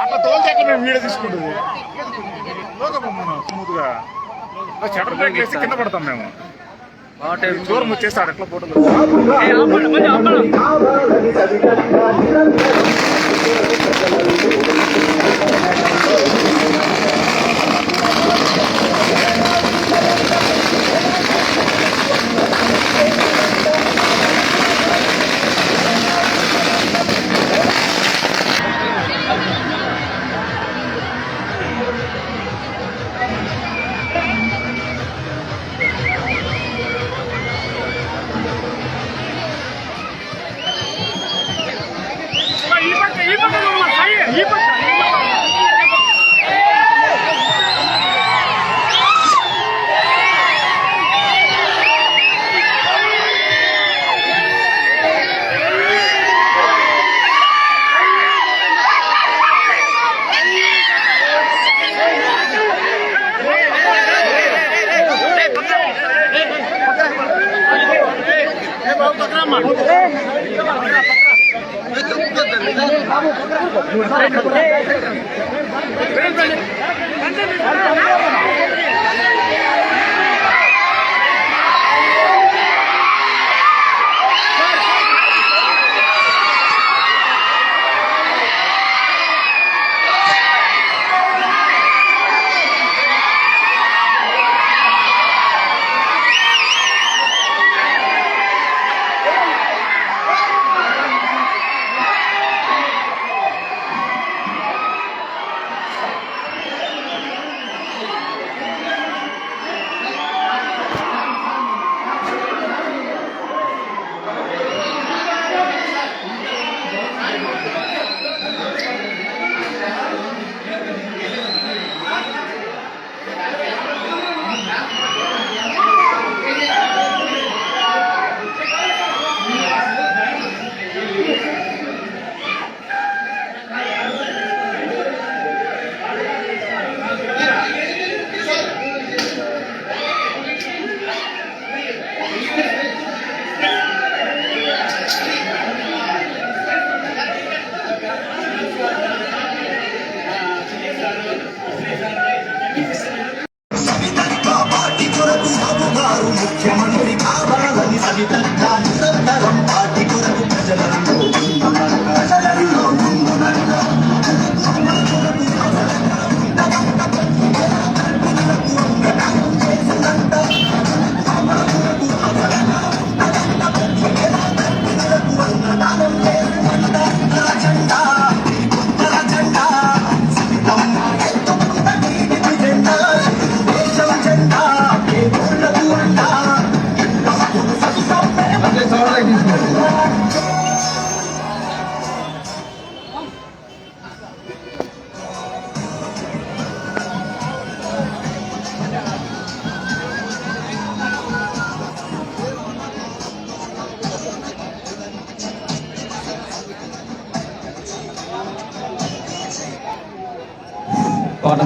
అట్లా తోలితే ఎక్కడ మేము వీడియో తీసుకుంటుంది స్మూత్ గా షటర్ బ్రేక్ వేసి కింద పడతాం మేము దూరం వచ్చేస్తాడు ఎట్లా ఫోటోలు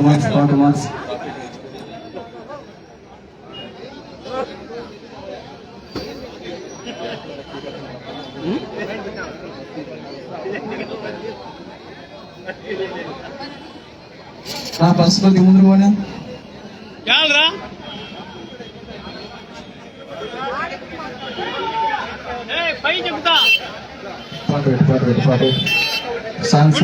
మార్క్స్ పరిస్థితులు ముందు పోనా పాటు సాంగ్స్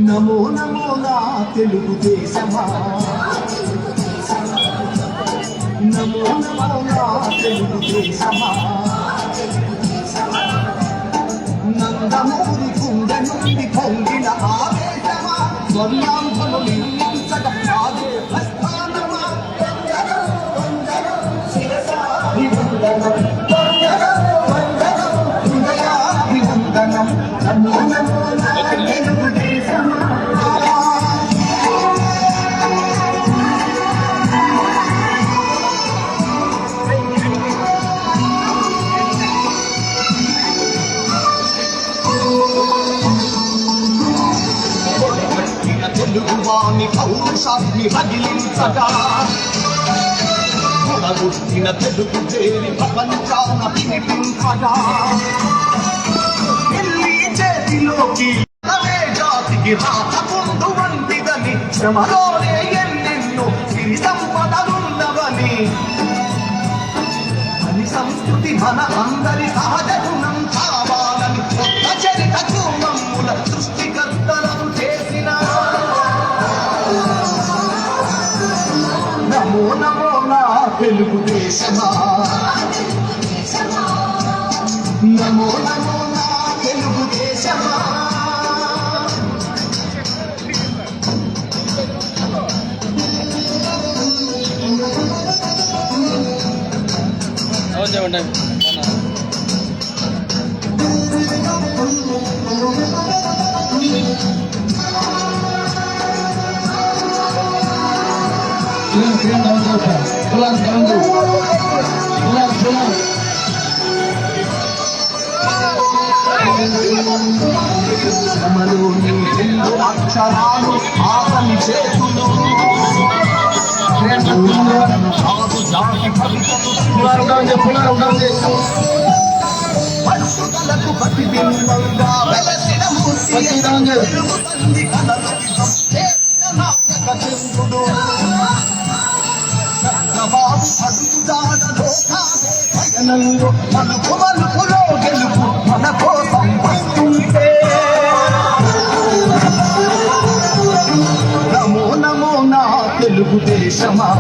నమో నమో నా తెలుగుదేశమా, నమో నమో నా తెలుగుదేశమా, నందమూరి గుండె నుండి పొంగిన ఆవేశమా, స్వర్ణాంబను నిర్మించక ఆగే ప్రస్థానమా, హృదయాభివందనం నమో నమో నా తెలుగుదేశమా. తెలుగువాణి పౌరుషాన్ని రగిలించగా, పొడగొట్టిన తెలుగు చేరి ప్రపంచాన వినిపించగా, ఢిల్లీ చేతిలోకి జాతికి రాచకుండు వంటిదని, శ్రమలోనే ఎన్నెన్నో సిరి సంపదలున్నవని, అని సంస్కృతి మన అందరి సహజ గుణం కావాలని కొత్త చరితకు మమ్ముల సృష్టికర్తలను చేసిన నమో నమో నా తెలుగుదేశమా, నమో నమో నా తెలుగుదేశమా. శ్రమలోని రెండు అక్షరాలు ఆతని చేతులు, కాదు జాతి పట్టుదలకు ప్రతిబింబంగా వెలసిన మూర్తి తల్లి కలలు నాయక చంద్రుడు, చంద్రబాబు అడుగుదాడలో పయనంలో మలుపు మలుపులో గెలుపు మన కోసం వస్తుంటే, నమో నమో నా తెలుగుదేశమా,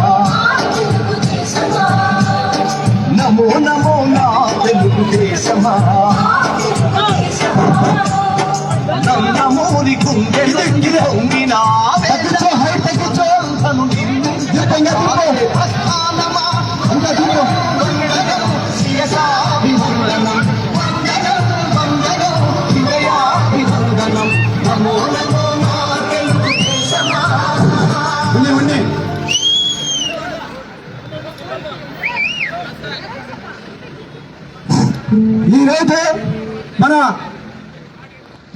నమో నమో నా తెలుగుదేశమా, నందమూరి గుండెలకి పొంగిన హైటెక్ను ప్రస్థానమా, హృదయాభివందనం నమో నమో నా తెలుగుదేశమా. ఈరోజు మన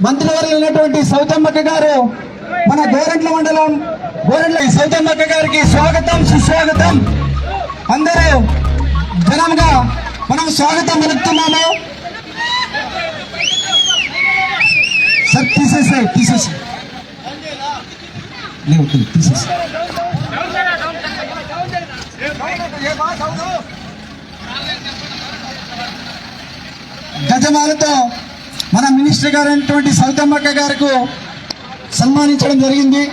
మంత్రివర్యులు ఉన్నటువంటి సౌతమ్మక్క గారు మన గోరంట్ల మండలం సౌతమ్మక్క గారికి స్వాగతం సుస్వాగతం. అందరూ ఘనంగా మనం స్వాగతం పలుకుతున్నాము. సార్ తీసేసి గజమాలతో మన మినిస్టర్ గారు అయినటువంటి సౌతమ్మక్క గారికి సన్మానించడం జరిగింది.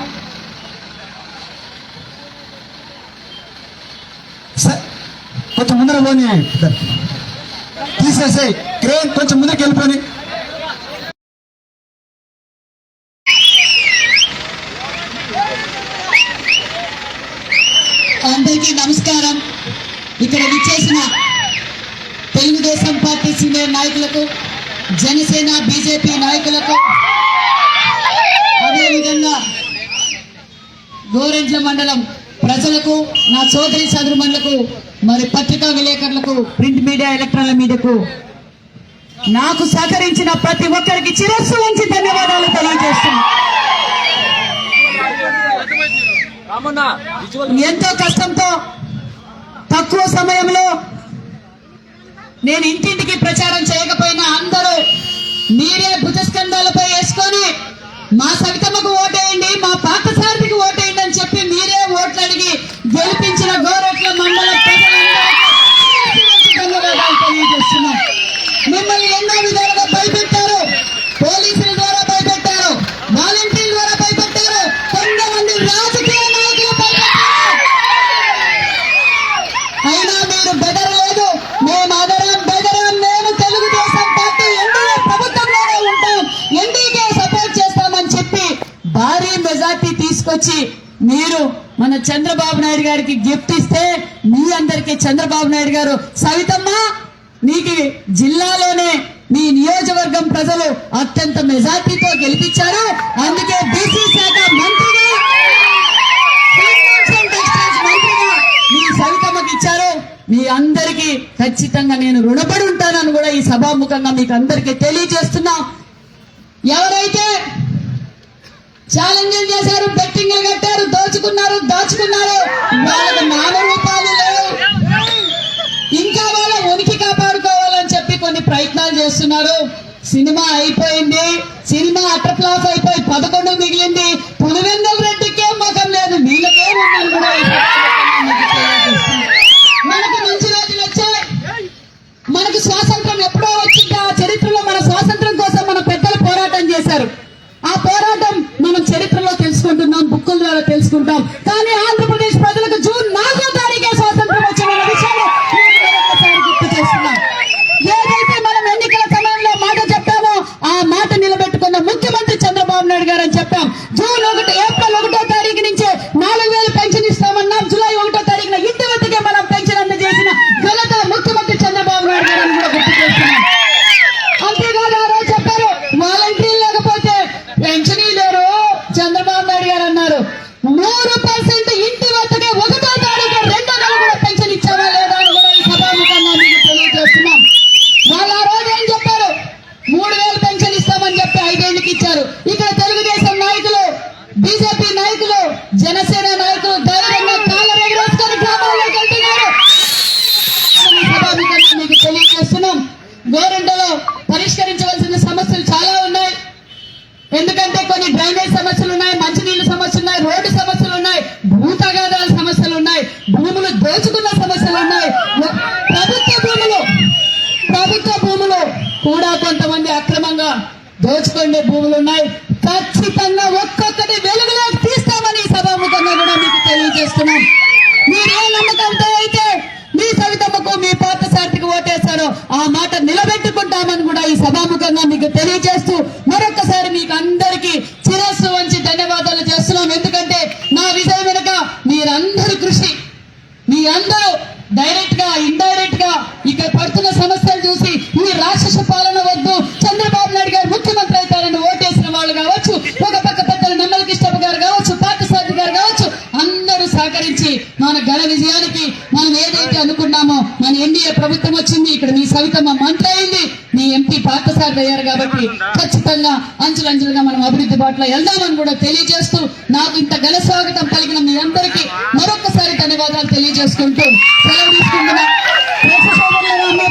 కొంచెం ముందర పోని తీసేసాయి క్రేన్ కొంచెం ముందరికి వెళ్ళిపోయి అందరికీ నమస్కారం. ఇక్కడ విచ్చేసిన తెలుగుదేశం పార్టీ సీనియర్ నాయకులకు, జనసేన బీజేపీ నాయకులకు, అదేవిధంగా గోరెంట్ల మండలం ప్రజలకు, నా సోదరి సోదరుమణులకు, మరి పత్రికా విలేకరులకు, ప్రింట్ మీడియా, ఎలక్ట్రానిక్ మీడియాకు నాకు సహకరించిన ప్రతి ఒక్కరికి శిరస్సు వంచి ధన్యవాదాలు తెలియజేస్తున్నాను. ఎంతో కష్టంతో తక్కువ సమయంలో నేను ఇంటింటికి ప్రచారం చేయకపోయినా అందరూ మీరే భుజస్కంధాలపై వేసుకొని మా సవితమ్మకు ఓటేయండి, మా పార్థసారథికి ఓటేయండి అని చెప్పి మీరే ఓట్లు అడిగి గెలిపించిన గోరెట్ల మండల ప్రజలందరికీ ధన్యవాదాలు తెలియజేస్తున్నాం. మిమ్మల్ని ఎన్నో విధాలుగా భయపెట్టారు, పోలీసుల ద్వారా భయపెట్టారు, వాలంటీర్ల ద్వారా భయపెట్టారు, కొంతమంది రాజకీయ నాయకులు భయపెట్టారు. అయినా మీరు బెదరలేదు. మేము బెదరం. మేము తెలుగుదేశం పార్టీ ఎన్డీఏ ప్రభుత్వంలోనే ఉంటాం, ఎన్డీకే సపోర్ట్ చేస్తామని చెప్పి భారీ మెజార్టీ తీసుకొచ్చి మీరు మన చంద్రబాబు నాయుడు గారికి గిఫ్ట్ ఇస్తే, మీ అందరికీ చంద్రబాబు నాయుడు గారు సవితమ్మ నీకు జిల్లాలోనే మీ నియోజకవర్గం ప్రజలు అత్యంత మెజార్టీతో గెలిపించారు, అందుకే బీసీ శాఖ మంత్రిగా, మంత్రిగా మీ సవితమ్మకి ఇచ్చారు. మీ అందరికీ ఖచ్చితంగా నేను రుణపడి ఉంటానని కూడా ఈ సభాముఖంగా మీకు అందరికీ తెలియజేస్తున్నాం. ఎవరైతే ఛాలెంజ్లు చేశారు, బెట్టింగ్లు కట్టారు, దాచుకున్నారు వాళ్ళకి నామరూపాలు లేవు. ఇంకా వాళ్ళ ఉనికి కాపాడుకోవాలని చెప్పి కొన్ని ప్రయత్నాలు చేస్తున్నారు. సినిమా అయిపోయింది, సినిమా అటర్ ఫ్లాప్ అయిపోయి 11 మిగిలింది. పులివెందుల రెడ్డికే ముఖం లేదు, వీళ్ళకే ఉందని కూడా మనకు మంచి రోజులు వచ్చాయి. మనకు స్వాతంత్రం ఎప్పుడో వచ్చింది. ఆ చరిత్రలో మన స్వాతంత్రం కోసం మన పెద్దలు పోరాటం చేశారు. ఆ పోరాటం మనం చరిత్రలో తెలుసుకుంటున్నాం, బుక్కుల ద్వారా తెలుసుకుంటాం. కానీ ఆంధ్రప్రదేశ్ ప్రజలకు జూన్ 4వ తారీఖే స్వాతంత్రం వచ్చిన విషయాన్ని ఒకసారి గుర్తు చేస్తున్నాం. ఏదైతే మనం ఎన్నికల సమయంలో మాట చెప్పామో ఆ మాట నిలబెట్టుకున్న ముఖ్యమంత్రి చంద్రబాబు నాయుడు గారు అని చెప్పాం. ఏప్రిల్ 1వ తారీఖు నుంచే 4000 పెన్షన్ ఇస్తామన్నాం. జూలై 1వ తారీఖున ఇంటి వద్దకే మనం పెన్షన్ అందజేసిన ఘనత ముఖ్యమంత్రి చంద్రబాబు నాయుడు గారు అని కూడా గుర్తు చేస్తున్నాం. అంతేకాదు ఆ రోజు చెప్పారు వాలంటీర్లు లేకపోతే పెన్షన్ లేరు. చంద్రబాబు నాయుడు గారు అన్నారు 100% ఇంటి వద్దకే 1వ తారీఖు 2వ నెల కూడా పెన్షన్ ఇచ్చారా లేదా అని కూడా ఈ సభాముఖంగా మీకు తెలియజేస్తున్నాం. వాళ్ళు ఆ రోజు ఏం చెప్పారు, 3000 పెన్షన్ ఇస్తామని చెప్పి 5 ఏళ్ళకి ఇచ్చారు. ఇక్కడ తెలుగుదేశం నాయకులు, బీజేపీ నాయకులు, జనసేన నాయకులు ధైర్యంగా కాలర్ ఎగరేసుకొని గ్రామాల్లోకి వెళ్తున్నారు. సభాముఖంగా మీకు తెలియజేస్తున్నాం. గోరెంటలో పరిష్కరించవలసిన సమస్యలు చాలా ఉన్నాయి. ఎందుకంటే కొన్ని డ్రైనేజ్ సమస్యలు ఉన్నాయి, మంచినీళ్ళ సమస్యలు ఉన్నాయి, రోడ్డు సమస్యలు ఉన్నాయి, భూ తగాదాల సమస్యలు ఉన్నాయి, భూములు దోచుకున్న సమస్యలు ఉన్నాయి. ప్రభుత్వ భూములు కూడా కొంతమంది అక్రమంగా దోచుకునే భూములు ఉన్నాయి. ఖచ్చితంగా ఒక్కొక్కటి వెలుగులోకి తీస్తామని సభాముఖంగా కూడా మీకు తెలియజేస్తున్నాం. మీరే నమ్మకంతో అయితే మీ సవితమ్మకు, మీ పార్థసారథికి ఓటేశారో ఆ మాట నిలబెట్టుకుంటామని కూడా ఈ సభాముఖంగా మీకు తెలియజేస్తూ మరొకసారి మీకు అందరికీ శిరస్సు వంచి ధన్యవాదాలు చేస్తున్నాం. ఎందుకంటే నా విజయం వెనుక మీరందరూ కృషి, మీ అందరూ డైరెక్ట్ గా, ఇండైరెక్ట్ గా ఇక్కడ పడుతున్న సమస్యలు చూసి ఈ రాక్షస పాలన వద్దు, చంద్రబాబు నాయుడు గారు ముఖ్యమంత్రి అవుతారని ఓటేసిన వాళ్ళు కావచ్చు, ఒక పక్క పెద్దలు నమ్మల కిష్టప్ప గారు కావచ్చు, పార్థసారథి గారు కావచ్చు, అందరూ సహకరించి మన ఘన విజయానికి మనం ఏదైతే అనుకున్నామో మన ఎన్డీఏ ప్రభుత్వం వచ్చింది. ఇక్కడ మీ సవితమ్మ మంత్రి అయింది, మీ ఎంపీ పార్థసారథి అయ్యారు. కాబట్టి ఖచ్చితంగా అంచులంచులుగా మనం అభివృద్ధి బాటలో వెళ్దామని కూడా తెలియజేస్తూ నాకు ఇంత ఘన స్వాగతం పలికిన మీ అందరికీ మరొకసారి ధన్యవాదాలు తెలియజేసుకుంటూ సెలవు తీసుకుంటున్నా.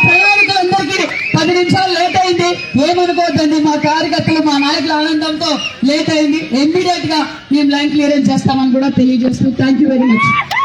ప్రయాణికులందరికీ 10 నిమిషాలు లేట్ అయింది, ఏమనుకోవద్దండి. మా కార్యకర్తలు, మా నాయకుల ఆనందంతో లేట్ అయింది. ఇమ్మీడియట్ గా మేము లైన్ క్లియరెన్స్ చేస్తామని కూడా తెలియజేస్తూ థ్యాంక్ యూ వెరీ మచ్.